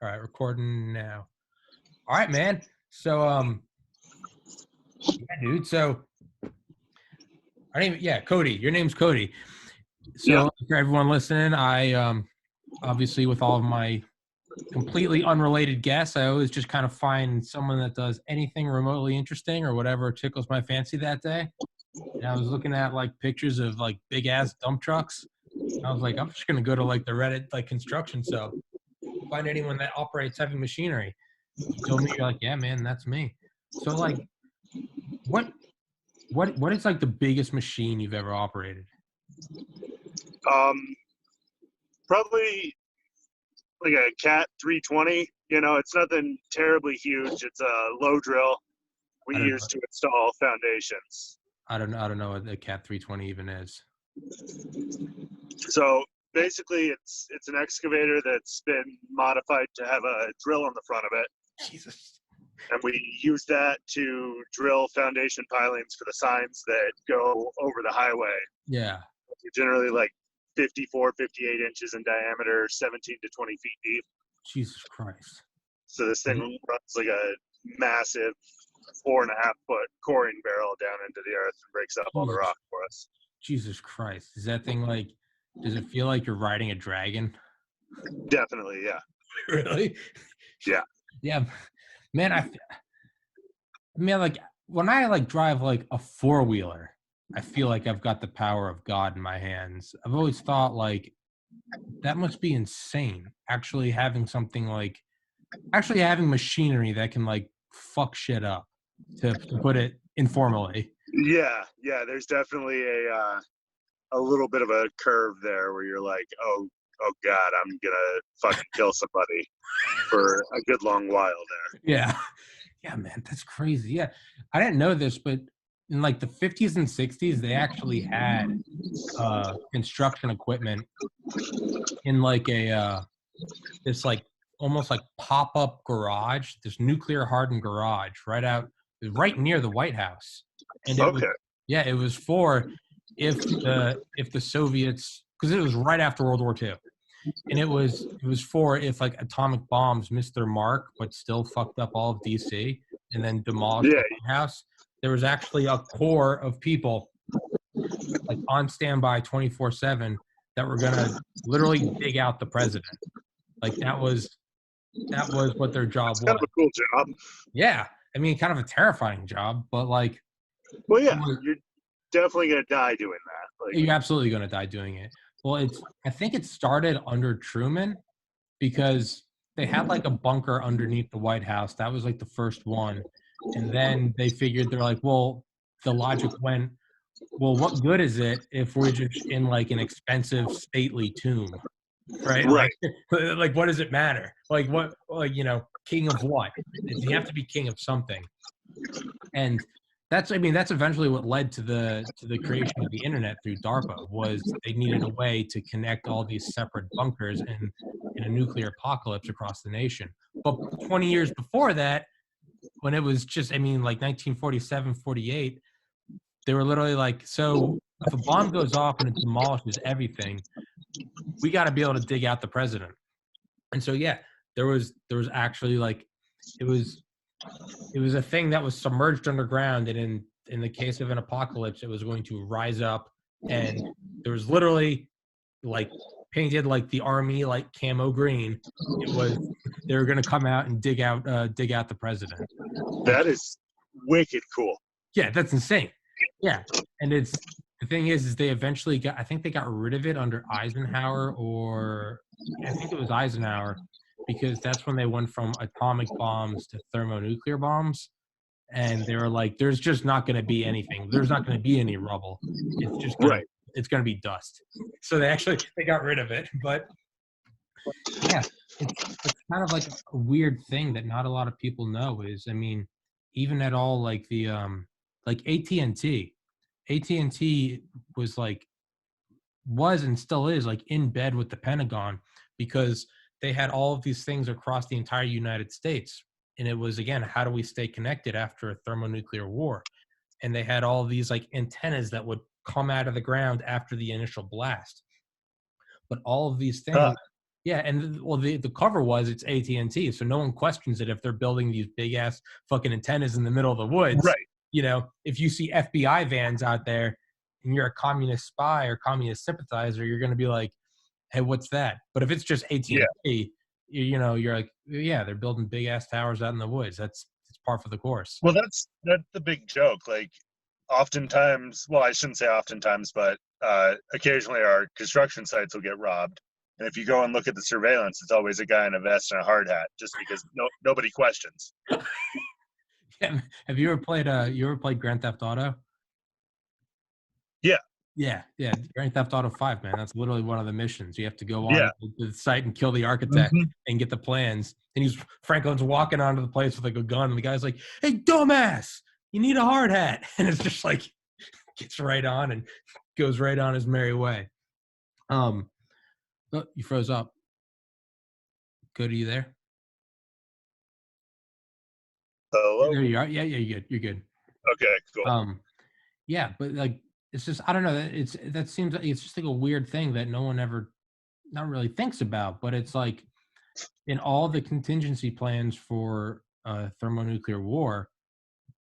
All right, recording now. All right, man. So, yeah, dude. So, Cody. Your name's Cody. So, for everyone listening, I obviously with all of my completely unrelated guests, I always just kind of find someone that does anything remotely interesting or whatever tickles my fancy that day. And I was looking at like pictures of like big ass dump trucks. I was like, I'm just gonna go to like the Reddit like construction so find anyone that operates heavy machinery. You told me, you're like, yeah, man, that's me. So like, what is like the biggest machine you've ever operated? Probably like a Cat 320. It's nothing terribly huge. It's a low drill we use to install foundations. I don't know what the Cat 320 even is. So basically, it's an excavator that's been modified to have a drill on the front of it. Jesus. And we use that to drill foundation pilings for the signs that go over the highway. Yeah. They're generally like 54, 58 inches in diameter, 17 to 20 feet deep. Jesus Christ. So this thing runs like a massive 4.5 foot coring barrel down into the earth and breaks up all the rock for us. Jesus Christ. Is that thing like, does it feel like you're riding a dragon? Definitely, yeah. Really? Yeah. Yeah. Man, I mean, like when I like drive like a four-wheeler, I feel like I've got the power of God in my hands. I've always thought like that must be insane. Actually having machinery that can like fuck shit up, to put it informally. Yeah. There's definitely a little bit of a curve there where you're like, oh God, I'm gonna fucking kill somebody for a good long while there. Yeah, man, that's crazy. Yeah, I didn't know this, but in like the 50s and 60s, they actually had construction equipment in like a this like almost like pop-up garage, this nuclear hardened garage right near the White House. And it was for if the Soviets, because it was right after World War II. And it was for if like atomic bombs missed their mark but still fucked up all of DC and then demolished the White House. There was actually a core of people like on standby 24/7 that were gonna literally dig out the president. Like that was what their job was. Kind of a cool job. Yeah, I mean, kind of a terrifying job, but like. Well, yeah, you're definitely gonna die doing that. Like, you're absolutely gonna die doing it. Well, I think it started under Truman because they had like a bunker underneath the White House. That was like the first one. And then they figured, they're like, well, the logic went, well, what good is it if we're just in like an expensive stately tomb? Right? Like what does it matter? Like what, like, king of what? You have to be king of something. And that's eventually what led to the creation of the internet through DARPA. Was they needed a way to connect all these separate bunkers in a nuclear apocalypse across the nation. But 20 years before that, when it was just, like 1947, 48, they were literally like, so if a bomb goes off and it demolishes everything, we got to be able to dig out the president. And so, yeah, there was actually like, it was a thing that was submerged underground, and in the case of an apocalypse, it was going to rise up, and there was literally like painted like the army, like camo green. It was, they were going to come out and dig out the president. That is wicked cool. Yeah, that's insane. Yeah, and the thing is they eventually I think they got rid of it under Eisenhower, or I think it was Eisenhower, because that's when they went from atomic bombs to thermonuclear bombs. And they were like, there's just not going to be anything. There's not going to be any rubble. It's just it's going to be dust. So they got rid of it. But yeah, it's kind of like a weird thing that not a lot of people know is, even at all, like the like AT&T was and still is like in bed with the Pentagon, because they had all of these things across the entire United States. And it was, again, how do we stay connected after a thermonuclear war? And they had all of these like antennas that would come out of the ground after the initial blast. But all of these things Yeah, and well, the cover was it's AT&T, so no one questions it if they're building these big ass fucking antennas in the middle of the woods. Right. You know, if you see FBI vans out there and you're a communist spy or communist sympathizer, you're going to be like, "Hey, what's that?" But if it's just Yeah. AT&T, you know, you're like, "Yeah, they're building big ass towers out in the woods. That's it's par for the course." Well, that's the big joke. Like, oftentimes, well, I shouldn't say oftentimes, but occasionally our construction sites will get robbed. And if you go and look at the surveillance, it's always a guy in a vest and a hard hat, just because nobody questions. Yeah. Have you ever played Grand Theft Auto? Yeah. Yeah, yeah, Grand Theft Auto 5, man, that's literally one of the missions. You have to go on Yeah. the site and kill the architect Hmm. and get the plans, and Franklin's walking onto the place with, like, a gun, and the guy's like, "Hey, dumbass, you need a hard hat," and it's just like, gets right on and goes right on his merry way. Um, oh, you froze up. Good, are you there? Hello. There you are. Yeah, yeah, you're good. Okay. Cool. Um, yeah, but, like, it's just I don't know, that seems like it's just, like, a weird thing that no one ever not really thinks about, but it's like in all the contingency plans for thermonuclear war,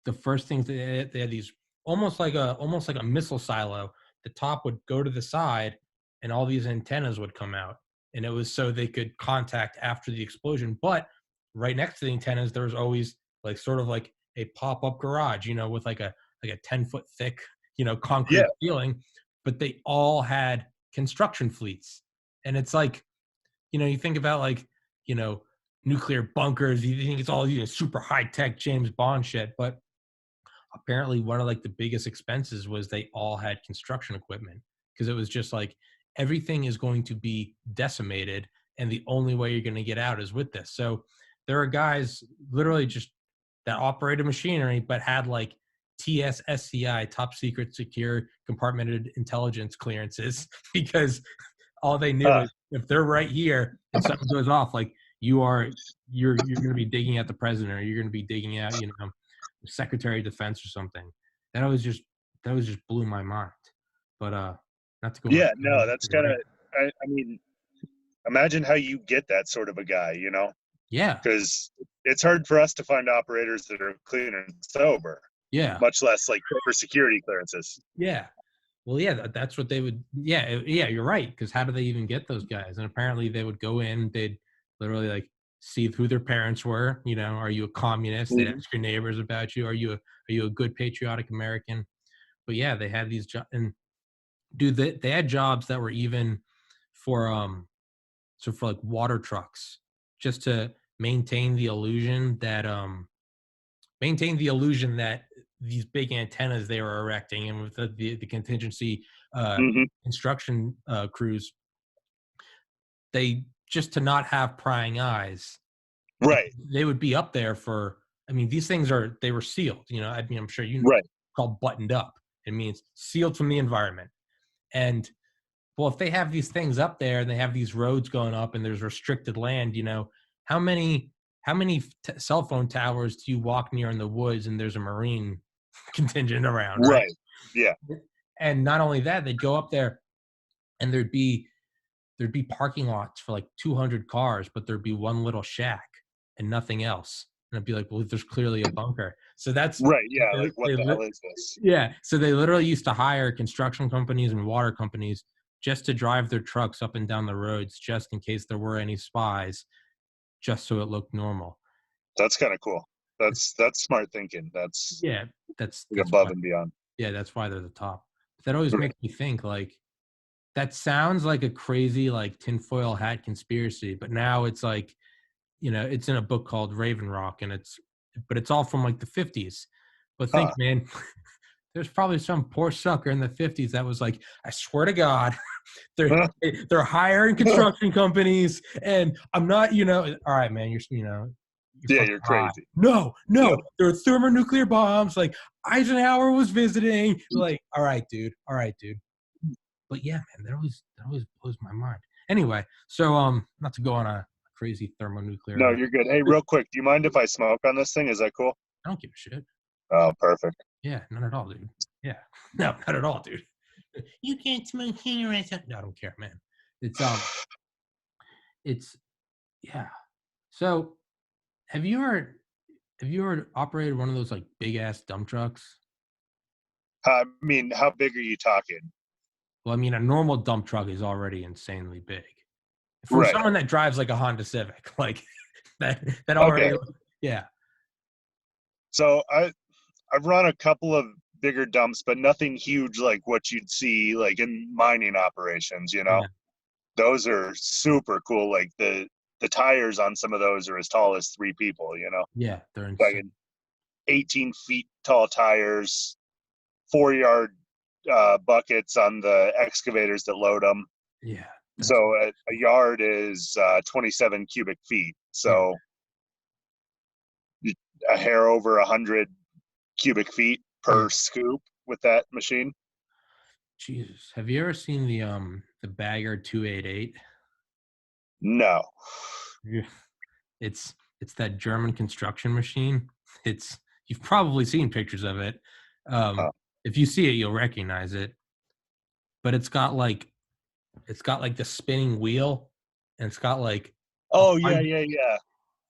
the first things they had these almost like a missile silo. The top would go to the side, and all these antennas would come out, and it was so they could contact after the explosion. But right next to the antennas, there was always like sort of like a pop up garage, you know, with like a 10-foot thick, you know, Yeah. concrete ceiling. But they all had construction fleets, and it's like you know, you think about like, you know, nuclear bunkers, you think it's all, you know, super high tech James Bond shit. But apparently one of like the biggest expenses was they all had construction equipment because it was just like everything is going to be decimated and the only way you're going to get out is with this. So there are guys literally just that operated machinery but had like TSSCI, top secret secure compartmented intelligence clearances because all they knew Huh. is if they're right here and something goes off, like you're going to be digging at the president or you're going to be digging at you know Secretary of Defense or something. That always just that was just blew my mind. But not to go on. Yeah. No, that's kind of. I mean, imagine how you get that sort of a guy. Yeah, Because it's hard for us to find operators that are clean and sober, yeah, much less like for security clearances. yeah. Well, yeah, that's what they would. Yeah, yeah, you're right. Because how do they even get those guys? And apparently, they would go in. They'd literally like see who their parents were. You know, are you a communist? They'd Mhm. ask your neighbors about you. Are you a good patriotic American? But yeah, they had these jobs, and dude, they had jobs that were even for so for like water trucks, just to maintain the illusion that these big antennas they were erecting and with the contingency Mhm. construction crews, they just to not have prying eyes, like Right. they would be up there for I mean, these things they were sealed, you know, I mean, I'm sure you know Right. called buttoned up. It means sealed from the environment. And well, if they have these things up there and they have these roads going up and there's restricted land, you know, how many cell phone towers do you walk near in the woods and there's a Marine contingent around, right? Right. Yeah. And not only that, they'd go up there and there'd be parking lots for like 200 cars, but there'd be one little shack and nothing else. And I'd be like, well, there's clearly a bunker. So that's Right. Yeah. they, Like, what they, the li- hell is this? yeah. So they literally used to hire construction companies and water companies just to drive their trucks up and down the roads, just in case there were any spies, just so it looked normal. That's kind of cool. That's smart thinking. That's Yeah, like that's above why. and beyond. Yeah, that's why they're the top. But that always Right. makes me think like that sounds like a crazy like tinfoil hat conspiracy, but now it's like you know it's in a book called Raven Rock, and it's all from like the 50s. But think, Huh. man, there's probably some poor sucker in the 50s that was like, I swear to God, they're Huh. they're hiring construction companies, and I'm not, you know, all right, man, you're Yeah, fucking you're high. crazy. No, Yep. no, there are thermonuclear bombs. Like Eisenhower was visiting. Like, all right, dude, all right, dude. But yeah, man, that always blows my mind. Anyway, so not to go on a crazy No, thermonuclear. you're good. Hey, real quick, do you mind if I smoke on this thing? Is that cool? I don't give a shit. Oh, perfect. Yeah, not at all, dude. Yeah, no, not at all, dude. You can't smoke cigarettes. No, I don't care, man. It's It's yeah. So, have you ever operated one of those, like, big ass dump trucks? I mean, how big are you talking? Well, I mean, a normal dump truck is already insanely big. For Right. someone that drives like a Honda Civic, like, that Okay. already yeah, So I've run a couple of bigger dumps, but nothing huge like what you'd see like in mining operations, you know. yeah, Those are super cool. Like the tires on some of those are as tall as three people, you know. yeah, they're Like insane. 18 feet tall tires, 4 yard buckets on the excavators that load them. Yeah, So that's a yard is 27 cubic feet. yeah, So a hair over 100 cubic feet yeah. per scoop with that machine. Jesus, have you ever seen the Bagger 288? No. Yeah. It's that German construction machine. It's you've probably seen pictures of it. Huh. If you see it, you'll recognize it, but it's got like the spinning wheel, and it's got like a Oh yeah, hundred. yeah, yeah.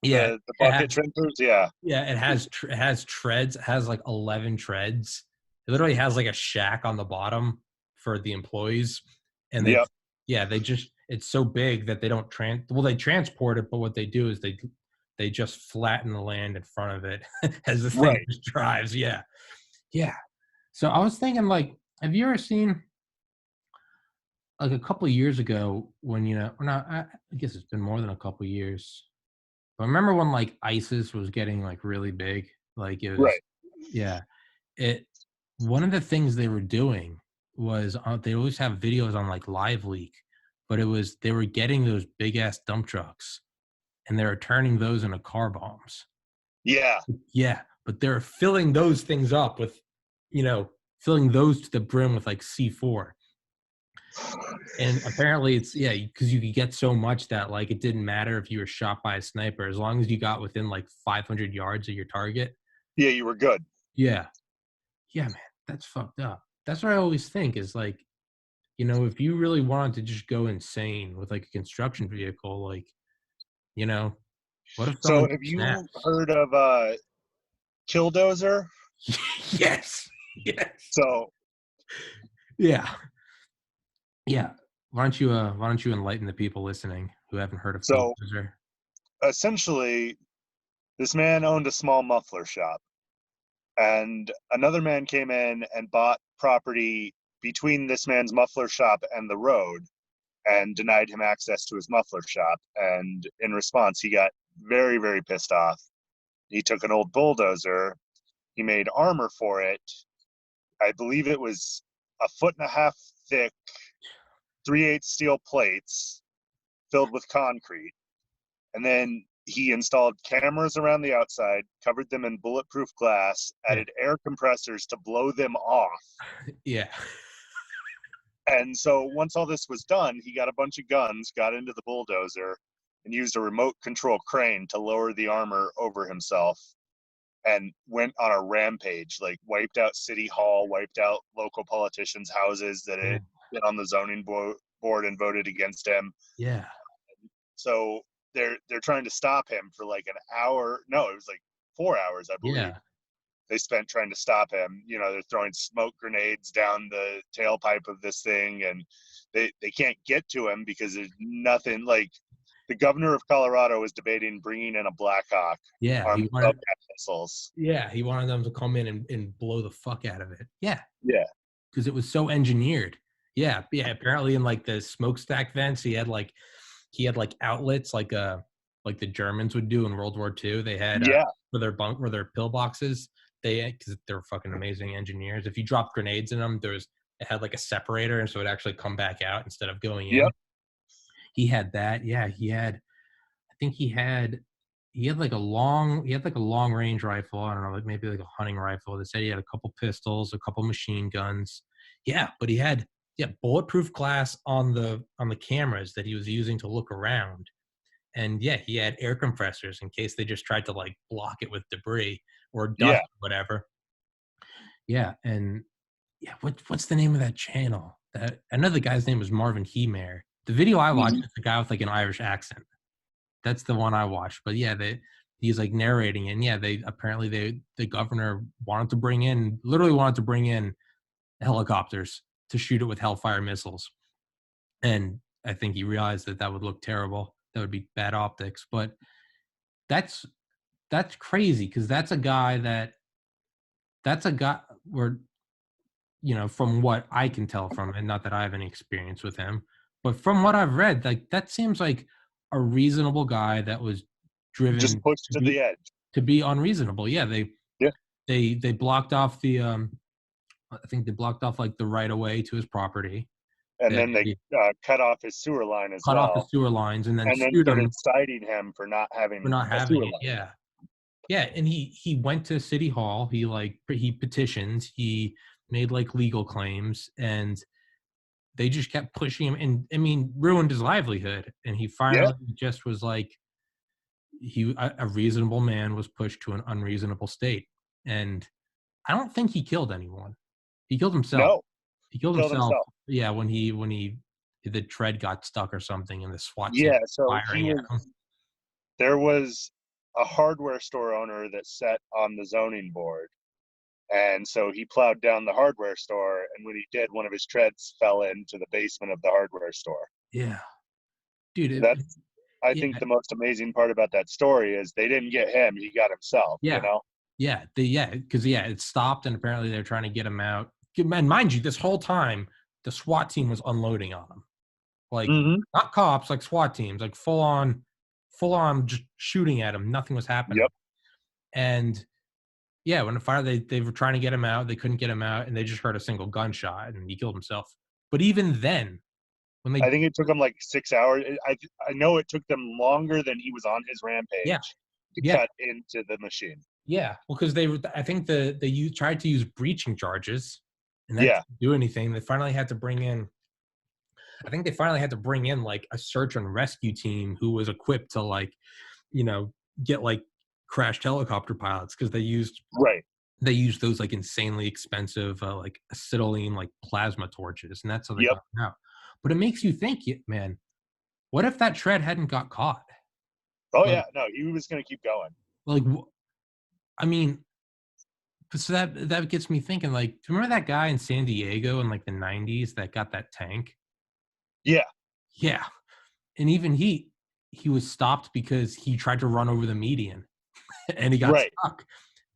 Yeah, The it bucket has trimpers, yeah. yeah, it has treads. It has like 11 treads. It literally has like a shack on the bottom for the employees, and Yep. they just it's so big that they don't they transport it, but what they do is they just flatten the land in front of it as the thing Right. just drives. Yeah, yeah. So I was thinking, like, have you ever seen like a couple of years ago when or not? I guess it's been more than a couple of years. But remember when like ISIS was getting like really big? Like it was, Right. yeah. It One of the things they were doing was they always have videos on like Live Leak, but it was they were getting those big ass dump trucks and they were turning those into car bombs. Yeah. Yeah, but they're filling those things up with, you know, filling those to the brim with like C4. And apparently it's yeah, because you could get so much that like it didn't matter if you were shot by a sniper as long as you got within like 500 yards of your target. Yeah, you were good. Yeah. Yeah, man, that's fucked up. That's what I always think is like, if you really wanted to just go insane with like a construction vehicle, like, you know, what if So someone have you snaps? heard of Killdozer? Yes. Yes. So Yeah. Yeah. Why don't you enlighten the people listening who haven't heard of so Killdozer? essentially this man owned a small muffler shop and another man came in and bought property between this man's muffler shop and the road and denied him access to his muffler shop. And in response, he got very, very pissed off. He took an old bulldozer, he made armor for it. I believe it was a foot and a half thick, 3/8 steel plates filled with concrete. And then he installed cameras around the outside, covered them in bulletproof glass, Yeah. added air compressors to blow them off. Yeah. And so once all this was done, he got a bunch of guns, got into the bulldozer, and used a remote control crane to lower the armor over himself and went on a rampage, like wiped out City Hall, wiped out local politicians' houses that Yeah. had been on the zoning board and voted against him. Yeah. So they're trying to stop him for like an hour. No, it was like 4 hours, I believe. Yeah. They spent trying to stop him. You know, they're throwing smoke grenades down the tailpipe of this thing, and they can't get to him because there's nothing. Like the governor of Colorado is debating bringing in a Black Hawk Yeah. armed with Hellcat missiles. He wanted them to come in and blow the fuck out of it. Yeah. Yeah, Because it was so engineered. Yeah, yeah. Apparently, in like the smokestack vents, he had like outlets like the Germans would do in World War II. They had yeah, for their pillboxes. Because they're fucking amazing engineers. If you drop grenades in them, it had like a separator, and so it actually come back out instead of going in. yep, He had that. Yeah, he had. I think he had like a long range rifle. I don't know, like maybe like a hunting rifle. They said he had a couple pistols, a couple machine guns. Yeah, but he had bulletproof glass on the cameras that he was using to look around. And yeah, he had air compressors in case they just tried to like block it with debris or dust yeah. or whatever. Yeah, and yeah, what's the name of that channel? That I know the guy's name was Marvin Heemeyer. The video I watched is the guy with like an Irish accent. That's the one I watched. But yeah, he's like narrating it. And yeah, the governor literally wanted to bring in helicopters to shoot it with Hellfire missiles. And I think he realized that would look terrible. That would be bad optics. But that's crazy, because that's a guy where, from what I can tell from it, not that I have any experience with him, but from what I've read, like that seems like a reasonable guy that was driven Just pushed to the edge. to be unreasonable. Yeah, Yeah. they blocked off I think they blocked off like the right of way to his property. And then they cut off his sewer line as well. Cut off the sewer lines and then sued started him citing him for not having it. line. Yeah. Yeah, and he went to City Hall. He petitioned. He made like legal claims, and they just kept pushing him, and I mean, ruined his livelihood. And he finally just was like, a reasonable man was pushed to an unreasonable state. And I don't think he killed anyone. He killed himself. No, he killed himself. Yeah, when the tread got stuck or something, and the SWAT team firing at him. There was a hardware store owner that sat on the zoning board, and so he plowed down the hardware store, and when he did, one of his treads fell into the basement of the hardware store. Yeah, dude, I think the most amazing part about that story is they didn't get him, he got himself. Because it stopped, and apparently they're trying to get him out. And mind you, this whole time the SWAT team was unloading on him, like not cops, like SWAT teams, like full on just shooting at him. Nothing was happening. Yep. And yeah, when the fire, they were trying to get him out. They couldn't get him out, and they just heard a single gunshot, and he killed himself. But even then, I think it took him like 6 hours. I know it took them longer than he was on his rampage to cut into the machine. Yeah, well, because I think they tried to use breaching charges, and that didn't do anything. They finally had to bring in. I think they finally had to bring in like a search and rescue team who was equipped to like, get like crashed helicopter pilots, because they used those like insanely expensive like acetylene like plasma torches, and that's how they got them out. But it makes you think, man, what if that tread hadn't got caught? Oh yeah, no, he was going to keep going. Like, I mean, so that gets me thinking. Like, do you remember that guy in San Diego in like the 90s that got that tank? Yeah. Yeah. And even he was stopped because he tried to run over the median and he got stuck.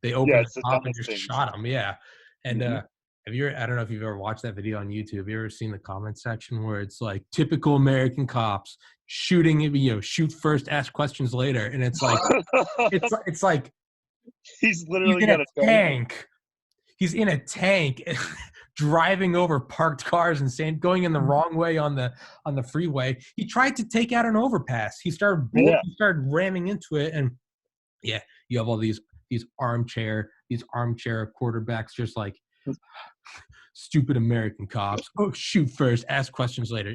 They opened the top and just shot him. Yeah. And I don't know if you've ever watched that video on YouTube. Have you ever seen the comment section where it's like typical American cops shooting, shoot first, ask questions later. And it's like, it's like, he's literally got a tank. He's in a tank driving over parked cars and going in the wrong way on the freeway. He tried to take out an overpass. He started ramming into it, and you have all these armchair quarterbacks just like stupid American cops. Oh, shoot first, ask questions later.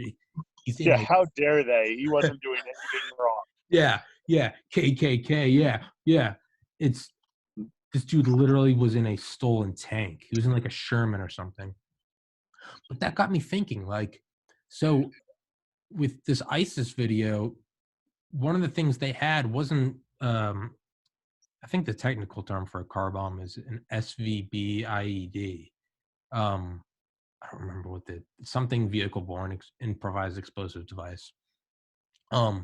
How dare they? He wasn't doing anything wrong. Yeah, KKK. Yeah. This dude literally was in a stolen tank. He was in like a Sherman or something. But that got me thinking, like, so with this ISIS video, one of the things they had wasn't, I think the technical term for a car bomb is an SVB IED. I don't remember what something vehicle-borne improvised explosive device. But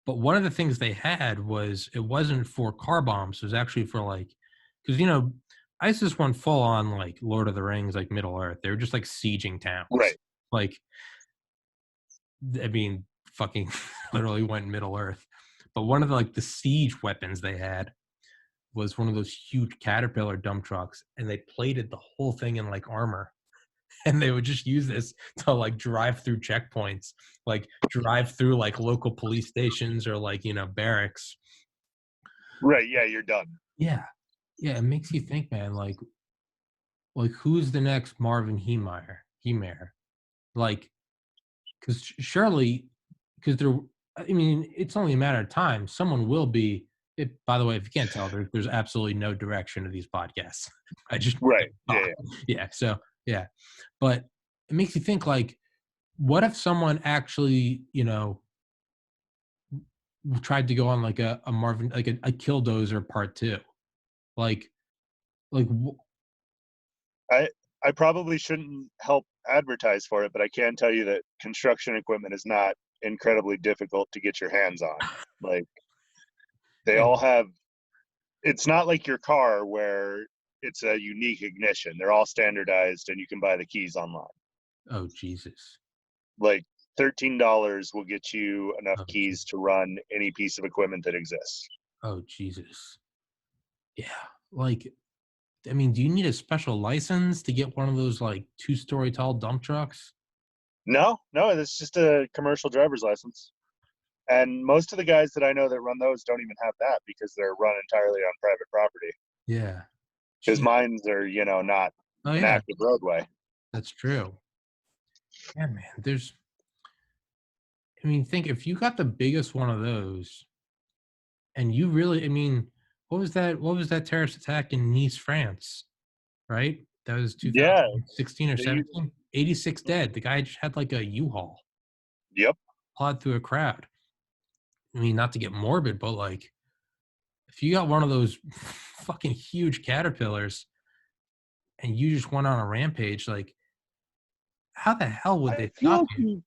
one of the things they had was, it wasn't for car bombs. It was actually for like, because ISIS went full on like Lord of the Rings, like Middle Earth. They were just like sieging towns. Right. Like, I mean, fucking literally went Middle Earth. But one of the siege weapons they had was one of those huge Caterpillar dump trucks, and they plated the whole thing in like armor. And they would just use this to like drive through checkpoints, like drive through like local police stations or like, barracks. Right. Yeah. You're done. Yeah. It makes you think, man, like who's the next Marvin Heemeyer? Like, because surely, it's only a matter of time. Someone will be. By the way, if you can't tell, there's absolutely no direction to these podcasts. I just right. Yeah. So yeah, but it makes you think, like, what if someone actually, tried to go on like a Marvin, like a Killdozer part two? Like, like, I I probably shouldn't help advertise for it, but I can tell you that construction equipment is not incredibly difficult to get your hands on. Like they yeah. all have it's not like your car where it's a unique ignition. They're all standardized and you can buy the keys online. Oh, Jesus. Like $13 will get you enough Oh, keys to run any piece of equipment that exists. oh, Jesus. Yeah. Like, I mean, do you need a special license to get one of those like 2-story tall dump trucks? No, no, it's just a commercial driver's license. And most of the guys that I know that run those don't even have that because they're run entirely on private property. Yeah. Because Gee. mines are, not Oh, an yeah. active roadway. That's true. Yeah, man. I mean, think if you got the biggest one of those and you really, I mean, what was that? What was that terrorist attack in Nice, France? Right? That was Yeah, 2016 or they use, 17. 86 dead. The guy just had like a U-Haul yep. plowed through a crowd. I mean, not to get morbid, but like, if you got one of those fucking huge caterpillars and you just went on a rampage, like, how the hell would I they feel stop like you?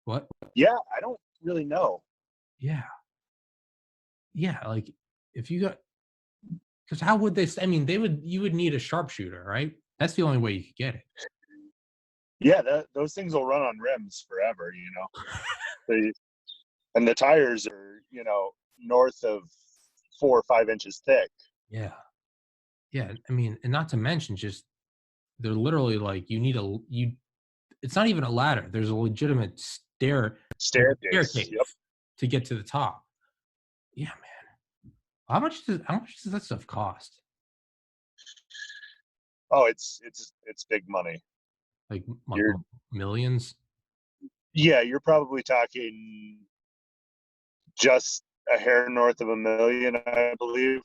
What? yeah, I don't really know. Yeah. Yeah. Like, if you got, because how would they? I mean, you would need a sharpshooter, right? That's the only way you could get it. Yeah, those things will run on rims forever, They, and the tires are, north of 4 or 5 inches thick. Yeah. Yeah. I mean, and not to mention just they're literally like it's not even a ladder. There's a legitimate like a Staircase. Yep. staircase to get to the top. Yeah, man. How much does that stuff cost? Oh, it's big money. Like You're millions? Yeah, you're probably talking just a hair north of 1 million, I believe,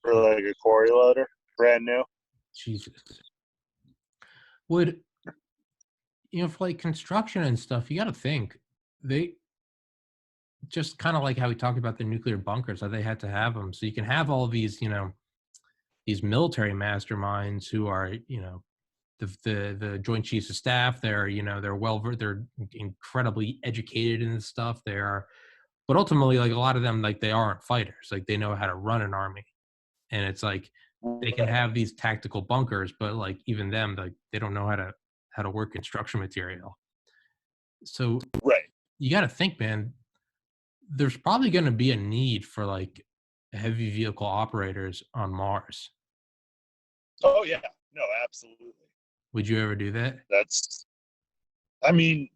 for Oh, like a quarry loader, brand new. Jesus. Would for like construction and stuff, you got to think they just kind of like how we talked about the nuclear bunkers, how they had to have them, so you can have all of these, these military masterminds who are, the Joint Chiefs of Staff. They're they're incredibly educated in this stuff. They are, but ultimately, like a lot of them, like they aren't fighters. Like they know how to run an army, and it's like they can Right. have these tactical bunkers, but like even them, like they don't know how to work construction material. So Right. you got to think, man. There's probably going to be a need for like heavy vehicle operators on Mars. Oh yeah. No, absolutely. Would you ever do that? That's I mean,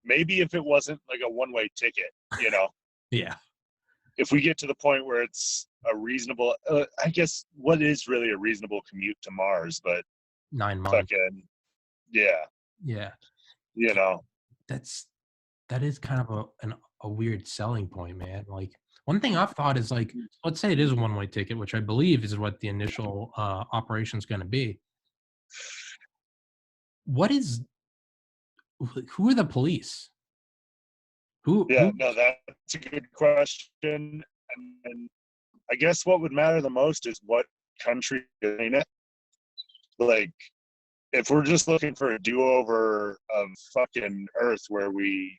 maybe if it wasn't like a one-way ticket. Yeah, If we get to the point where it's a reasonable I guess what is really a reasonable commute to Mars, but 9 months. fucking yeah, Yeah, you know. that's that is kind of a weird selling point, man. Like one thing I've thought is like, let's say it is a one way ticket, which I believe is what the initial operation is going to be. What is who are the police? Yeah, Who? no, that's a good question. And I guess what would matter the most is what country is in it. Like, if we're just looking for a do-over of fucking Earth where we,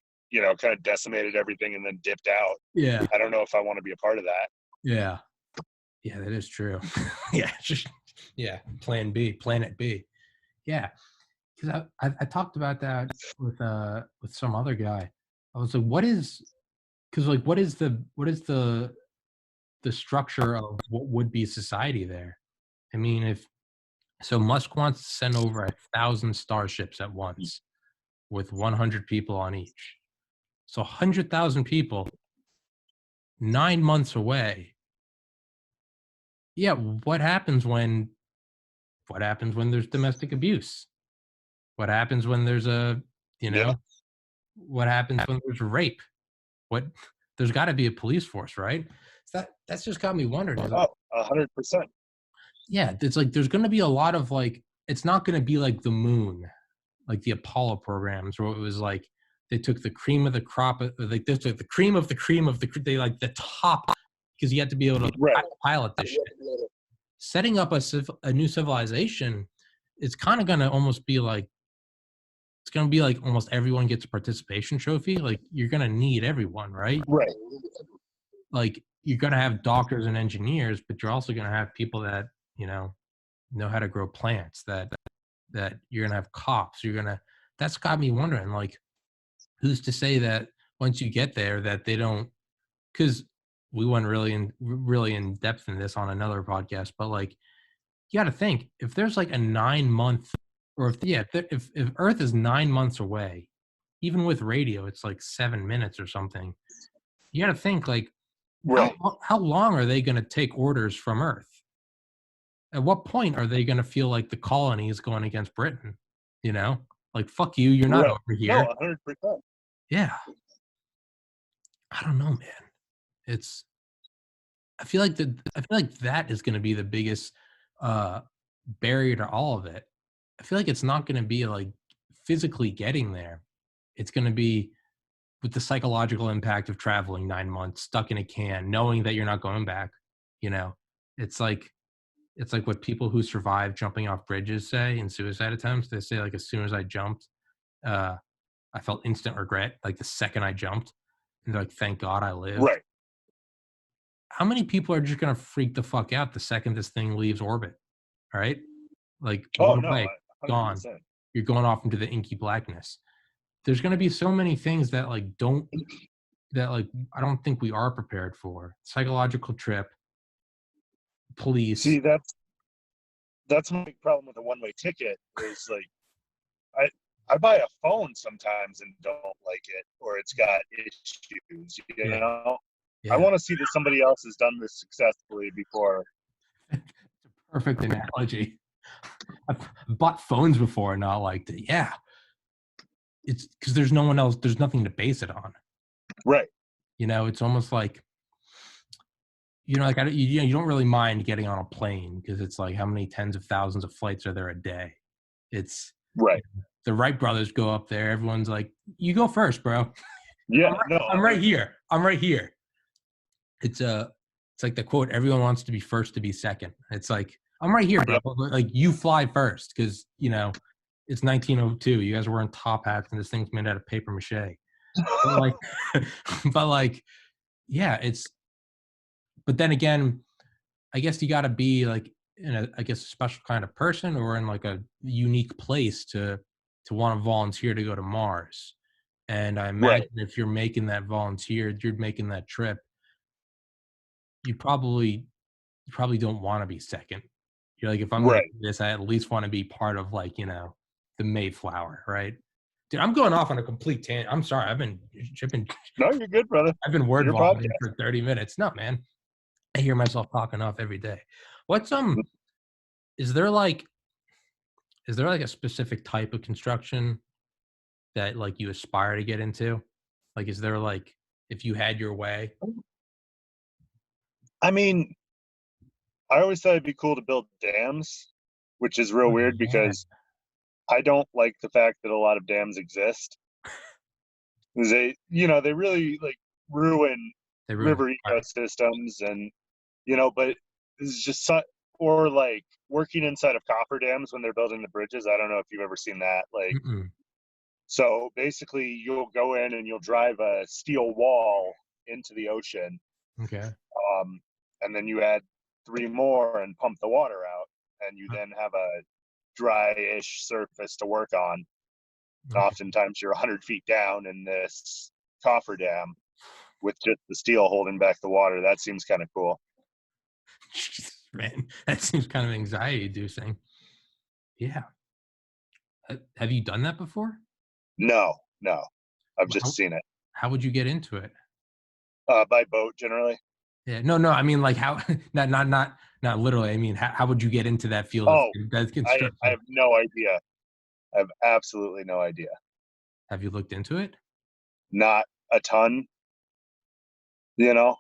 kind of decimated everything and then dipped out, Yeah, I don't know if I want to be a part of that. yeah, yeah. That is true. Yeah, just yeah. Plan B, Planet B. Yeah, because I talked about that with some other guy. I was like, what is because like what is the structure of what would be society there? I mean, if so, Musk wants to send over 1,000 starships at once with 100 people on each. So 100,000 people, 9 months away. Yeah, what happens when there's domestic abuse? What happens when there's you Yeah. know, what happens when there's rape? What there's got to be a police force, right? So that's just got me wondering. Oh, 100%. Yeah, it's like there's going to be a lot of like it's not going to be like the moon like the Apollo programs, where it was like they took the cream of the crop, like they took the cream of the cream of the, they like the top, because you had to be able to Right. pilot this shit. Setting up a new civilization, it's kind of going to almost be like, it's going to be like almost everyone gets a participation trophy. Like you're going to need everyone, right? Right. Like you're going to have doctors and engineers, but you're also going to have people that, know how to grow plants, that you're going to have cops. That's got me wondering, like, who's to say that once you get there that they don't, because we went really in depth in this on another podcast, but like, you got to think, if there's like a 9 month, or if Earth is 9 months away, even with radio, it's like 7 minutes or something. You got to think, like, Right. how long are they going to take orders from Earth? At what point are they going to feel like the colony is going against Britain? Like, fuck you, you're not Right. over No, here. 100%. Yeah, I don't know, man. I feel like that is going to be the biggest uh barrier to all of it. I feel like it's not going to be like physically getting there. It's going to be with the psychological impact of traveling 9 months stuck in a can, knowing that you're not going back. You know, it's like what people who survive jumping off bridges say in suicide attempts. They say, like, as soon as I jumped, uh, I felt instant regret. Like the second I jumped, and they're like, thank God I lived. Right. How many people are just gonna freak the fuck out the second this thing leaves orbit? All right, like, Oh, one no, away, gone. 100%. You're going off into the inky blackness. There's gonna be so many things that I don't think we are prepared for. Psychological trip, police. See, that's my big problem with a one-way ticket is like I buy a phone sometimes and don't like it, or it's got issues, you Yeah, know? I yeah. want to see that somebody else has done this successfully before. It's a perfect analogy. I've bought phones before and not liked it. Yeah, it's because there's no one else. There's nothing to base it on. Right. It's almost like, like, you don't really mind getting on a plane because it's like, how many tens of thousands of flights are there a day? It's Right. the Wright brothers go up there. Everyone's like, you go first, bro. Yeah, I'm right here. I'm right here. It's like the quote, everyone wants to be first to be second. It's like, I'm right here, bro. Yep. Like, you fly first because, it's 1902. You guys are wearing top hats and this thing's made out of paper mache. But like, but like, yeah, but then again, I guess you got to be like in a special kind of person or in like a unique place to want to volunteer to go to Mars. And I imagine Right. if you're making that volunteer, you're making that trip, you probably don't want to be second. You're like, if I'm going to Right. do this, I at least want to be part of, like, the Mayflower, right? Dude, I'm going off on a complete tangent. I'm sorry. I've been No, you're good, brother. I've been word Your vomiting podcast. for 30 minutes. No, man. I hear myself talking off every day. What's is there like a specific type of construction that, like, you aspire to get into? Like, is there, like, if you had your way? I mean, I always thought it'd be cool to build dams, which is real Oh, weird yeah. because I don't like the fact that a lot of dams exist. They really like ruin They ruin river the ecosystems, and but it's just or like working inside of copper dams when they're building the bridges. I don't know if you've ever seen that. Like, Mm-mm. so basically, you'll go in and you'll drive a steel wall into the ocean, Okay. and then you add three more and pump the water out, and you then have a dry-ish surface to work on. Okay. Oftentimes, you're 100 feet down in this coffer dam with just the steel holding back the water. That seems kind of cool. Jesus, man, that seems kind of anxiety-inducing. Yeah. Have you done that before? No, I've How, just seen it how would you get into it? by boat generally. Yeah. No, no. I mean, like, how? Not literally. I mean, how would you get into that field of Oh, I construction? have no idea. I have absolutely no idea. Have you looked into it? Not a ton, you know,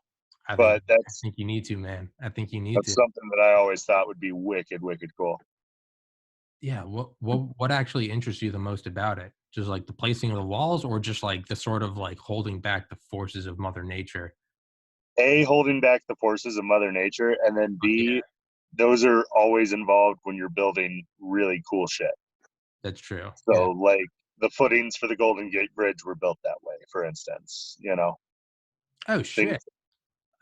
I think but I think you need to, man. I think you need that's to. something that I always thought would be wicked, wicked cool. Yeah, what actually interests you the most about it? Just, like, the placing of the walls or just, like, the sort of, like, holding back the forces of Mother Nature? A, holding back the forces of Mother Nature, and then Oh, yeah, B, those are always involved when you're building really cool shit. that's true. Yeah. So, like, the footings for the Golden Gate Bridge were built that way, for instance, you know? Oh, Things shit.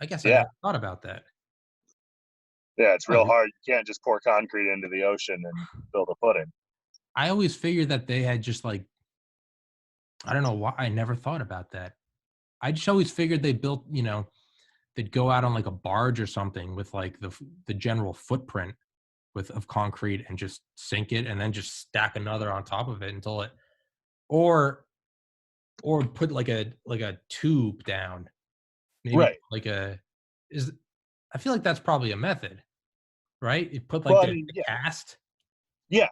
I guess I Yeah, never thought about that. yeah, it's Oh, real hard. You can't just pour concrete into the ocean and build a footing. I always figured that they had just, like I don't know why I never thought about that. I just always figured they built, they'd go out on, like, a barge or something with, like, the general footprint of concrete and just sink it and then just stack another on top of it until it or or put, like a tube down, maybe Right. like a is I feel like that's probably a method, right? You put, like, Well, I the mean, the yeah, cast. yeah.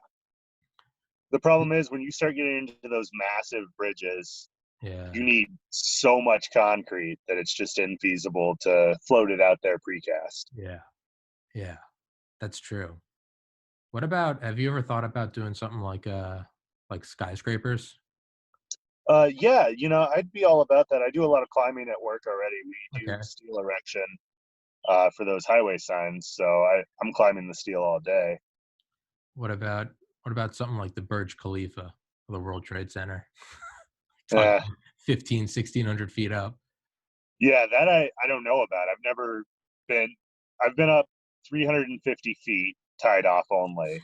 The problem is when you start getting into those massive bridges, Yeah, you need so much concrete that it's just infeasible to float it out there precast. yeah, yeah, that's true. What about have you ever thought about doing something like skyscrapers? Yeah, I'd be all about that. I do a lot of climbing at work already. We do Okay. steel erection for those highway signs, so I'm climbing the steel all day. What about what about something like the Burj Khalifa or the World Trade Center? Talking Yeah, 15, 1,600 feet up. yeah, that I don't know about. Been I've been up 350 feet tied off only,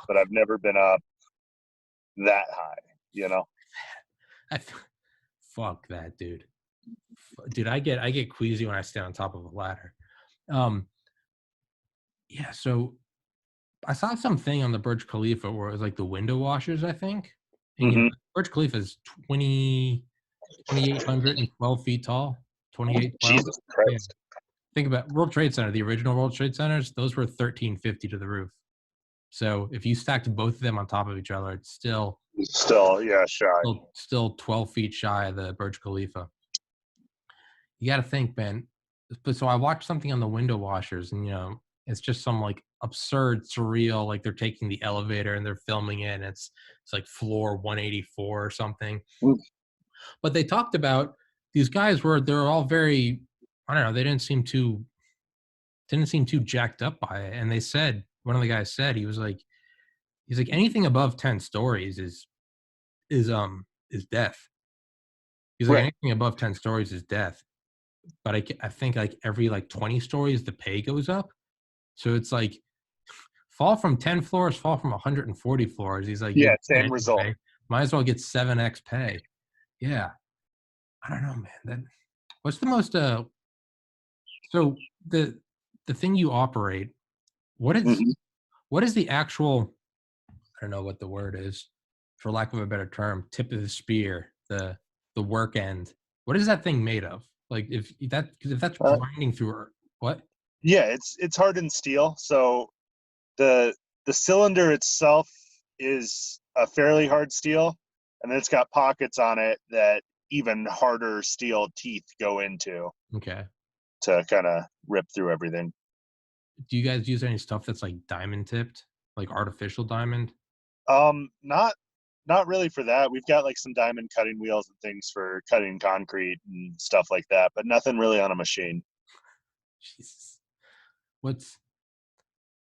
but Fuck. I've never been up that high. You know. I f Fuck that, dude. Dude, I get queasy when I stand on top of a ladder. Um, yeah, so I saw something on the Burj Khalifa where it was like the window washers, I think. And, Hmm. Burj Khalifa is 2,812 feet tall, 2,812. Jesus Yeah. Christ. Think about World Trade Center, the original World Trade Centers, those were 1,350 to the roof. So if you stacked both of them on top of each other, it's still Still, yeah, shy. still 12 feet shy of the Burj Khalifa. You got to think, man. But so I watched something on the window washers, and it's just some like absurd, surreal, like they're taking the elevator and they're filming it, and it's like floor 184 or something. But they talked about these guys were they're all very, I don't know, they didn't seem too jacked up by it, and they said one of the guys said he's like anything above 10 stories is death. He's like Right. anything above 10 stories is death. But I think like every like 20 stories the pay goes up. So it's like fall from 10 floors, fall from 140 floors. He's like, you're Yeah, dead same result. anyway. Might as well get 7x pay. Yeah. I don't know, man. What's the most so the thing you operate, what is Hmm. what is the actual, I don't know what the word is, for lack of a better term, tip of the spear, the work end. What is that thing made of? Like if that's Uh, grinding through what? yeah, it's hardened steel. So the the cylinder itself is a fairly hard steel, and then it's got pockets on it that even harder steel teeth go into Okay. to kind of rip through everything. Do you guys use any stuff that's like diamond tipped, like artificial diamond? Not really for that. We've got like some diamond cutting wheels and things for cutting concrete and stuff like that, but nothing really on a machine. Jesus. What's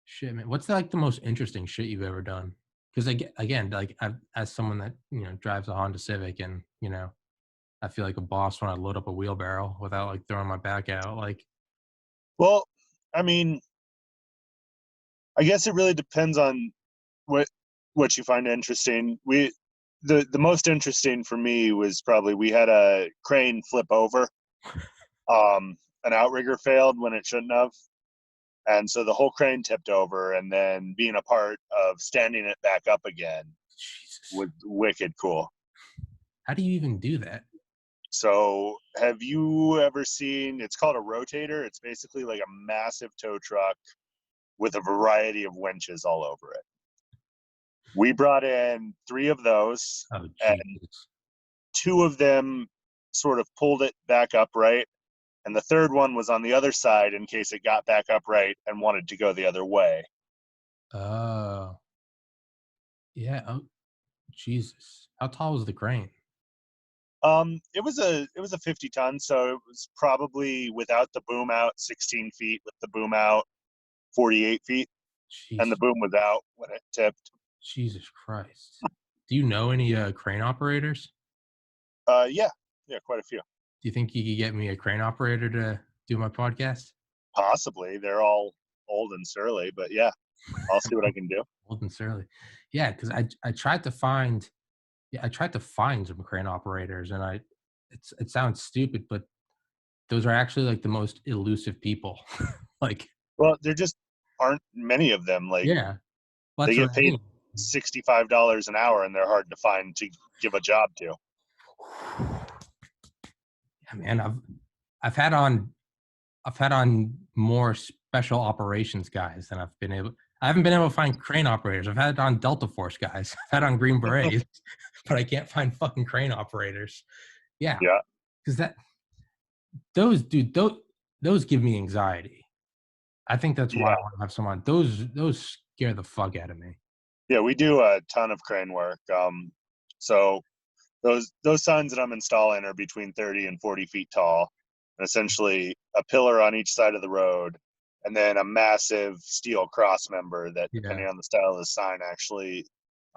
shit, man? What's like the most interesting shit you've ever done? Because again, like as someone that drives a Honda Civic, and I feel like a boss when I load up a wheelbarrow without like throwing my back out. Like, Well, I mean, I guess it really depends on what what you find interesting. The most interesting for me was probably we had a crane flip over. An outrigger failed when it shouldn't have, and so the whole crane tipped over. And then being a part of standing it back up again Jesus, was wicked cool. how do you even do that? So, have you ever seen? It's called a rotator. It's basically like a massive tow truck with a variety of winches all over it. We brought in three of those, Oh and Jesus. two of them sort of pulled it back upright, and the third one was on the other side in case it got back upright and wanted to go the other way. Oh, Yeah. Oh, Jesus. How tall was the crane? It was a 50 ton, so it was probably without the boom out 16 feet, with the boom out 48 feet, and the Jesus. boom was out when it tipped. Jesus Christ. Do you know any crane operators? Yeah, yeah, quite a few. Do you think you could get me a crane operator to do my podcast? Possibly, they're all old and surly, but yeah, I'll see what I can do. Old and surly. Yeah, because I tried to find I tried to find some crane operators, and it sounds stupid, but those are actually like the most elusive people. Like, Well, there just aren't many of them. Like, yeah, well, they that's what get I paid mean. $65 an hour, and they're hard to find to give a job to. Yeah, man, I've had on I've had on more special operations guys than I haven't been able to find crane operators. I've had on Delta Force guys. I've had on Green Berets, but I can't find fucking crane operators. Yeah, Yeah, because those give me anxiety. I think that's why I yeah, want to have someone. Those scare the fuck out of me. yeah. We do a ton of crane work. So those signs that I'm installing are between 30 and 40 feet tall, and essentially a pillar on each side of the road, and then a massive steel cross member that, Yeah. depending on the style of the sign, actually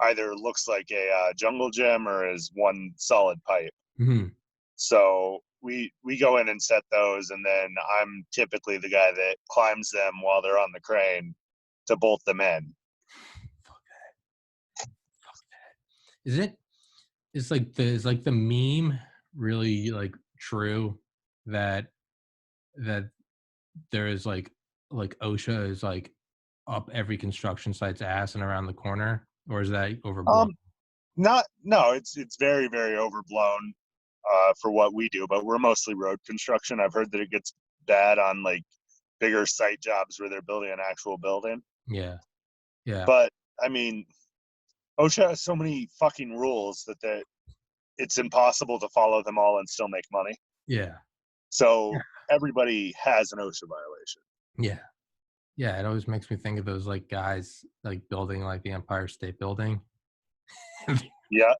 either looks like a jungle gym or is one solid pipe. Mhm. So we go in and set those, and then I'm typically the guy that climbs them while they're on the crane to bolt them in. Fuck that. Fuck that. Is like the meme really like true that that there is like OSHA is like up every construction site's ass and around the corner, or is that overblown? Um, Not, no, it's very, very overblown for what we do, but we're mostly road construction. I've heard that it gets bad on like bigger site jobs where they're building an actual building. Yeah. Yeah. But I mean, OSHA has so many fucking rules that it's impossible to follow them all and still make money. Yeah. So everybody has an OSHA violation. Yeah. Yeah. It always makes me think of those like guys like building like the Empire State Building. Yeah,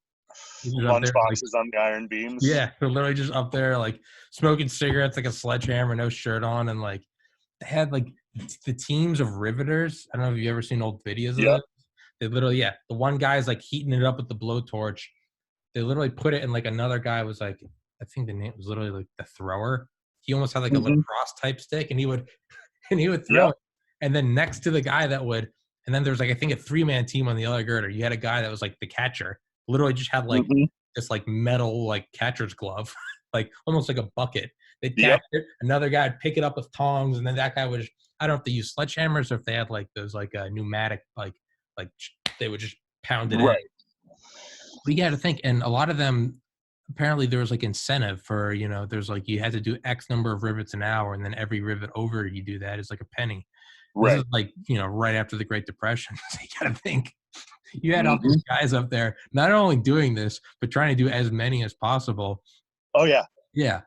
He's up lunch there like, boxes on the iron beams. yeah, they're literally just up there like smoking cigarettes like a sledgehammer, no shirt on, and like they had like the teams of riveters. I don't know if you've ever seen old videos of Yeah. this. They literally, yeah, the one guy's like heating it up with the blowtorch. They literally put it in like another guy was like, I think the name was literally like the thrower. He almost had like a Mm-hmm. lacrosse type stick, and he would throw Yep. it. And then next to the guy that would, and then there was like I think a 3-man team on the other girder. You had a guy that was like the catcher, literally just had like Mm-hmm. this like metal like catcher's glove, like almost like a bucket. They'd catch Yep. it. Another guy would pick it up with tongs, and then that guy would. I don't know if they use sledgehammers or if they had like those like pneumatic like they would just pound it in. Right. But you got to think, and a lot of them apparently there was like incentive for there's like you had to do X number of rivets an hour, and then every rivet over you do that is like a penny. This is Right. like right after the Great Depression. So you got to think you had all Mm-hmm. these guys up there not only doing this but trying to do as many as possible. Oh yeah. Yeah,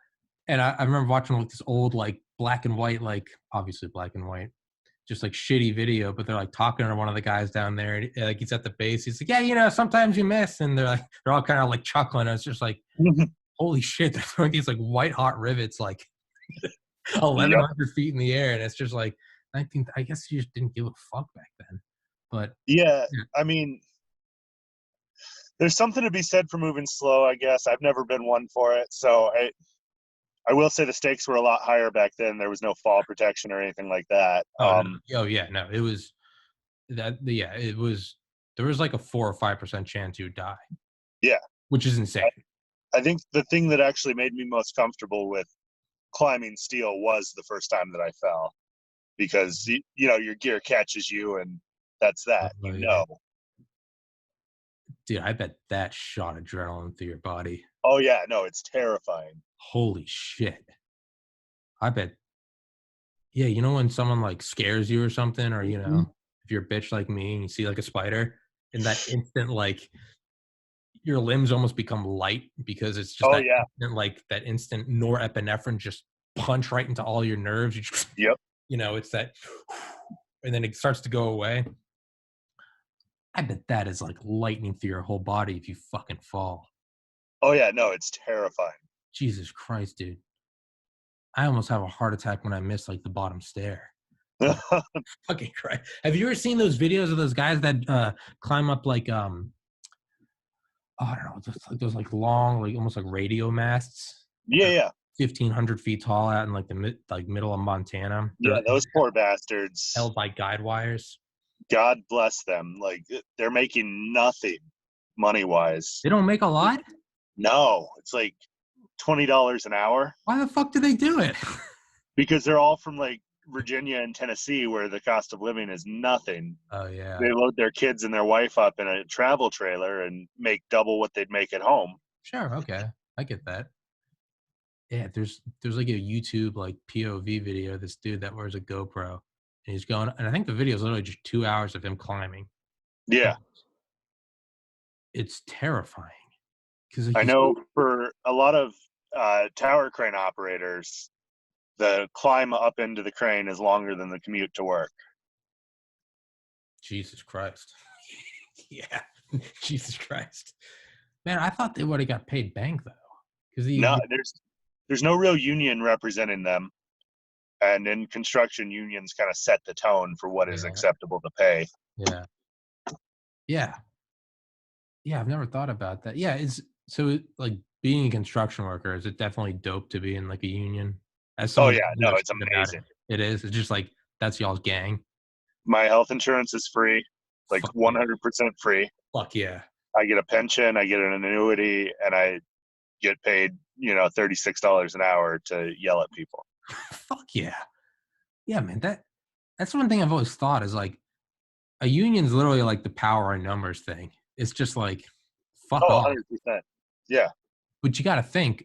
and I remember watching like this old like black and white, like obviously black and white, just like shitty video, but they're like talking to one of the guys down there, and like he's at the base. He's like, yeah, sometimes you miss, and they're all kind of like chuckling. It's just like, holy shit, they're throwing these like white hot rivets like Yep. 1,100 feet in the air, and it's just like 19. I guess you just didn't give a fuck back then, but Yeah. yeah, I mean, there's something to be said for moving slow, I guess. I've never been one for it. So I will say the stakes were a lot higher back then. There was no fall protection or anything like that. oh no, oh yeah, no, it was that, yeah, it was. There was like a 4 or 5% chance you'd die, Yeah. which is insane. I think the thing that actually made me most comfortable with climbing steel was the first time that I fell, because your gear catches you, and that's that. Oh, yeah. You know. Dude, I bet that shot adrenaline through your body. Oh yeah, no, it's terrifying. Holy shit. I bet. Yeah, when someone like scares you or something, or Mhm. if you're a bitch like me and you see like a spider, in that instant, like your limbs almost become light because it's just Oh that yeah. instant, like that instant norepinephrine just punch right into all your nerves. You just, Yep. it's that, and then it starts to go away. I bet that is like lightning through your whole body if you fucking fall. Oh yeah, no, it's terrifying. Jesus Christ, dude. I almost have a heart attack when I miss like the bottom stair. Like, fucking Christ. Have you ever seen those videos of those guys that climb up like oh, I don't know, just like those like long, like almost like radio masts, Yeah, yeah, 1,500 feet tall out in like the middle of Montana. They're yeah. Those poor bastards. held by guide wires. God bless them. Like they're making nothing money wise. They don't make a lot. No, it's like $20 an hour Why the fuck do they do it? because they're all from like Virginia and Tennessee, where the cost of living is nothing. Oh yeah, They load their kids and their wife up in a travel trailer and make double what they'd make at home. sure, okay, I get that. Yeah, there's like a YouTube like POV video of this dude that wears a GoPro and he's going, and I think the video is literally just 2 hours of him climbing. Yeah, It's terrifying because like I he's know for a lot of tower crane operators, the climb up into the crane is longer than the commute to work. Jesus Christ. Yeah, Jesus Christ, man. I thought they would have got paid bank though, because No, there's no real union representing them, and in construction, unions kind of set the tone for what is yeah, acceptable to pay. yeah, yeah, yeah. I've never thought about that. Yeah, it's so like being a construction worker. Is it definitely dope to be in like a union? As Oh someone yeah, who no, knows it's shit about amazing. it is. It's just like that's y'all's gang. My health insurance is free, like Fuck yeah. 100% free. Fuck yeah. I get a pension, I get an annuity, and I get paid, $36 an hour to yell at people. Fuck yeah. Yeah, man. That's one thing I've always thought is like a union's literally like the power and numbers thing. It's just like fuck Oh, off. 100%. Yeah. But you got to think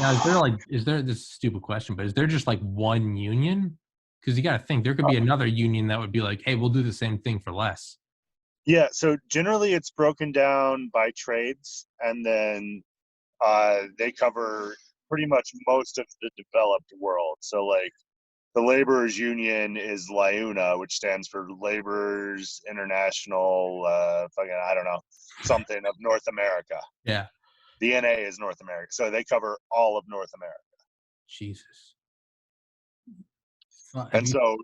now. Is there this is a stupid question, but is there just like one union? Because you got to think there could be another union that would be like, hey, we'll do the same thing for less. Yeah. So generally it's broken down by trades, and then they cover pretty much most of the developed world. So, like, the laborers union is LIUNA, which stands for Laborers International, I don't know, something of North America. Yeah. The NA is North America. So they cover all of North America. Jesus. And so